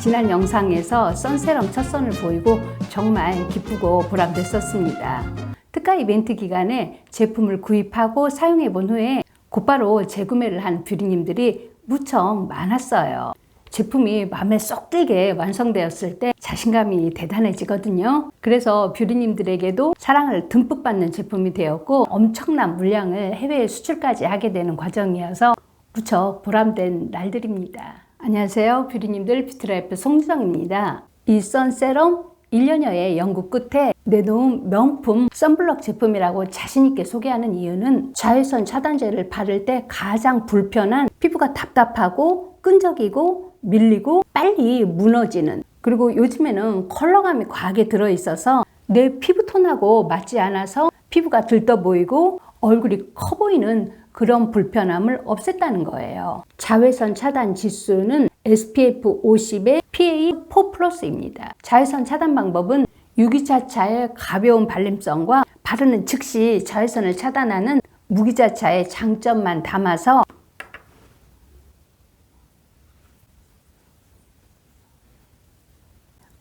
지난 영상에서 선세럼 첫 선을 보이고 정말 기쁘고 보람됐었습니다. 특가 이벤트 기간에 제품을 구입하고 사용해 본 후에 곧바로 재구매를 한 뷰리님들이 무척 많았어요. 제품이 마음에 쏙 들게 완성되었을 때 자신감이 대단해지거든요. 그래서 뷰리님들에게도 사랑을 듬뿍 받는 제품이 되었고 엄청난 물량을 해외에 수출까지 하게 되는 과정이어서 무척 보람된 날들입니다. 안녕하세요. 뷰리님들 뷰티라이프 송지정입니다. 이 선세럼 1년여의 연구 끝에 내놓은 명품 선블럭 제품이라고 자신있게 소개하는 이유는 자외선 차단제를 바를 때 가장 불편한 피부가 답답하고 끈적이고 밀리고 빨리 무너지는, 그리고 요즘에는 컬러감이 과하게 들어있어서 내 피부톤하고 맞지 않아서 피부가 들떠 보이고 얼굴이 커 보이는 그런 불편함을 없앴다는 거예요. 자외선 차단 지수는 SPF 50에 PA4+입니다. 자외선 차단 방법은 유기자차의 가벼운 발림성과 바르는 즉시 자외선을 차단하는 무기자차의 장점만 담아서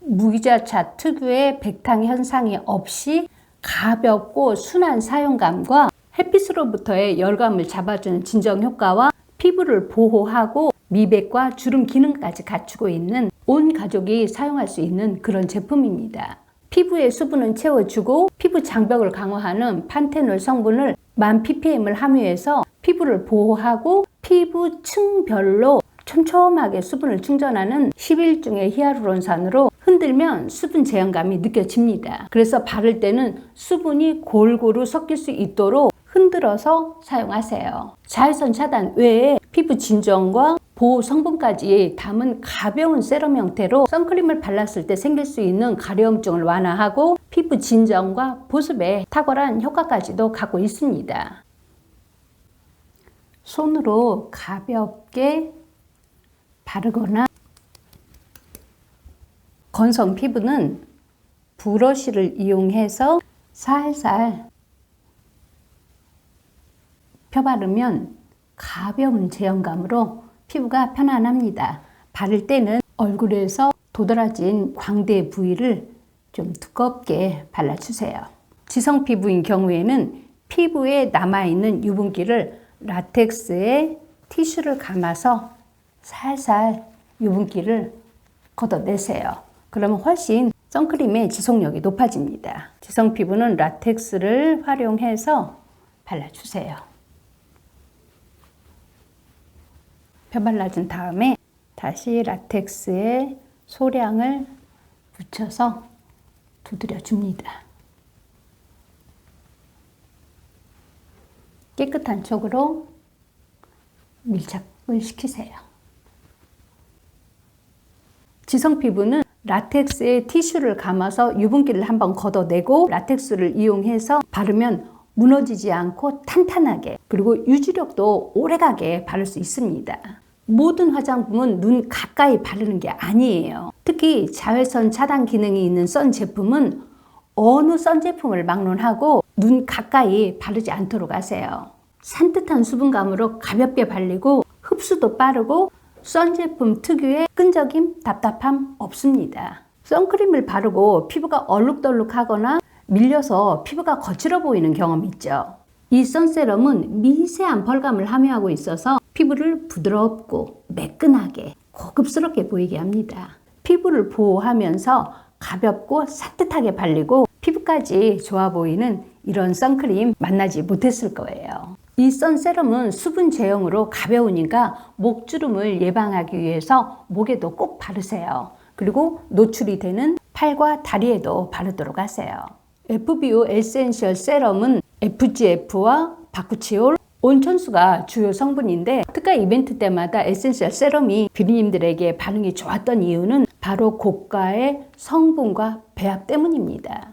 무기자차 특유의 백탕 현상이 없이 가볍고 순한 사용감과 햇빛으로부터의 열감을 잡아주는 진정 효과와 피부를 보호하고 미백과 주름 기능까지 갖추고 있는 온 가족이 사용할 수 있는 그런 제품입니다. 피부의 수분은 채워주고 피부 장벽을 강화하는 판테놀 성분을 1000ppm을 함유해서 피부를 보호하고 피부층별로 촘촘하게 수분을 충전하는 11중의 히알루론산으로 흔들면 수분 제형감이 느껴집니다. 그래서 바를 때는 수분이 골고루 섞일 수 있도록 흔들어서 사용하세요. 자외선 차단 외에 피부 진정과 보호 성분까지 담은 가벼운 세럼 형태로 선크림을 발랐을 때 생길 수 있는 가려움증을 완화하고 피부 진정과 보습에 탁월한 효과까지도 갖고 있습니다. 손으로 가볍게 바르거나 건성 피부는 브러쉬를 이용해서 살살 펴바르면 가벼운 제형감으로 피부가 편안합니다. 바를 때는 얼굴에서 도드라진 광대 부위를 좀 두껍게 발라주세요. 지성 피부인 경우에는 피부에 남아있는 유분기를 라텍스에 티슈를 감아서 살살 유분기를 걷어내세요. 그러면 훨씬 선크림의 지속력이 높아집니다. 지성 피부는 라텍스를 활용해서 발라주세요. 펴발라준 다음에 다시 라텍스에 소량을 묻혀서 두드려줍니다. 깨끗한 쪽으로 밀착을 시키세요. 지성 피부는 라텍스에 티슈를 감아서 유분기를 한번 걷어내고 라텍스를 이용해서 바르면 무너지지 않고 탄탄하게, 그리고 유지력도 오래가게 바를 수 있습니다. 모든 화장품은 눈 가까이 바르는 게 아니에요. 특히 자외선 차단 기능이 있는 선 제품은 어느 선 제품을 막론하고 눈 가까이 바르지 않도록 하세요. 산뜻한 수분감으로 가볍게 발리고 흡수도 빠르고 선 제품 특유의 끈적임, 답답함 없습니다. 선크림을 바르고 피부가 얼룩덜룩하거나 밀려서 피부가 거칠어 보이는 경험 있죠? 이 선세럼은 미세한 펄감을 함유하고 있어서 피부를 부드럽고 매끈하게 고급스럽게 보이게 합니다. 피부를 보호하면서 가볍고 산뜻하게 발리고 피부까지 좋아 보이는 이런 선크림 만나지 못했을 거예요. 이 선세럼은 수분 제형으로 가벼우니까 목주름을 예방하기 위해서 목에도 꼭 바르세요. 그리고 노출이 되는 팔과 다리에도 바르도록 하세요. FBO 에센셜 세럼은 FGF와 바쿠치올, 온천수가 주요 성분인데 특가 이벤트 때마다 에센셜 세럼이 뷰리님들에게 반응이 좋았던 이유는 바로 고가의 성분과 배합 때문입니다.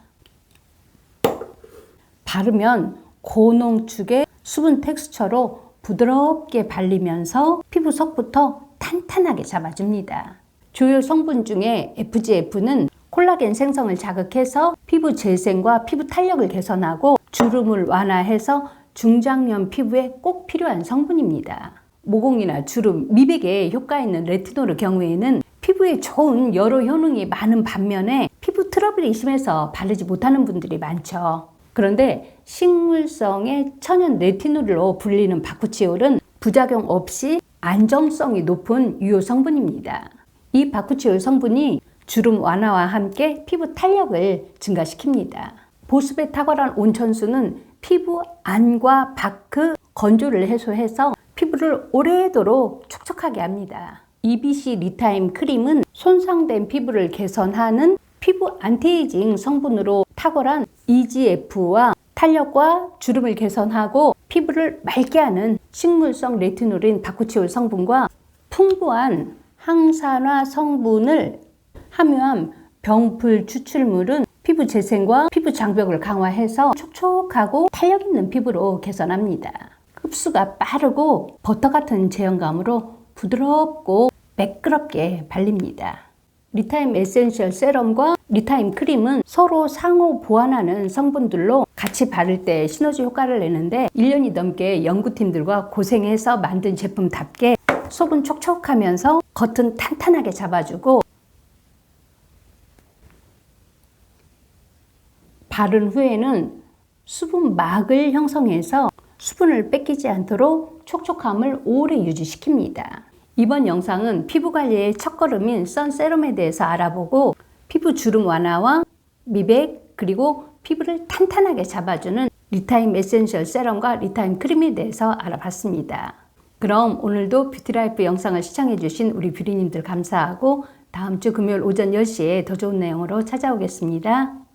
바르면 고농축의 수분 텍스처로 부드럽게 발리면서 피부 속부터 탄탄하게 잡아줍니다. 주요 성분 중에 FGF는 콜라겐 생성을 자극해서 피부 재생과 피부 탄력을 개선하고 주름을 완화해서 중장년 피부에 꼭 필요한 성분입니다. 모공이나 주름, 미백에 효과 있는 레티놀의 경우에는 피부 피부에 좋은 여러 효능이 많은 반면에 피부 트러블이 심해서 바르지 못하는 분들이 많죠. 그런데 식물성의 천연 레티놀로 불리는 바쿠치올은 부작용 없이 안정성이 높은 유효 성분입니다. 이 바쿠치올 성분이 주름 완화와 함께 피부 탄력을 증가시킵니다. 보습에 탁월한 온천수는 피부 안과 밖의 건조를 해소해서 피부를 오래도록 촉촉하게 합니다. EBC 리타임 크림은 손상된 피부를 개선하는 피부 안티에이징 성분으로 탁월한 EGF와 탄력과 주름을 개선하고 피부를 맑게 하는 식물성 레티놀인 바쿠치올 성분과 풍부한 항산화 성분을 함유한 병풀 추출물은 피부 재생과 피부 장벽을 강화해서 촉촉하고 탄력 있는 피부로 개선합니다. 흡수가 빠르고 버터 같은 제형감으로 부드럽고 매끄럽게 발립니다. 리타임 에센셜 세럼과 리타임 크림은 서로 상호 보완하는 성분들로 같이 바를 때 시너지 효과를 내는데 1년이 넘게 연구팀들과 고생해서 만든 제품답게 속은 촉촉하면서 겉은 탄탄하게 잡아주고 바른 후에는 수분막을 형성해서 수분을 뺏기지 않도록 촉촉함을 오래 유지시킵니다. 이번 영상은 피부 관리의 첫걸음인 선세럼에 대해서 알아보고 피부 주름 완화와 미백 그리고 피부를 탄탄하게 잡아주는 리타임 에센셜 세럼과 리타임 크림에 대해서 알아봤습니다. 그럼 오늘도 뷰티라이프 영상을 시청해주신 우리 뷰리님들 감사하고 다음 주 금요일 오전 10시에 더 좋은 내용으로 찾아오겠습니다.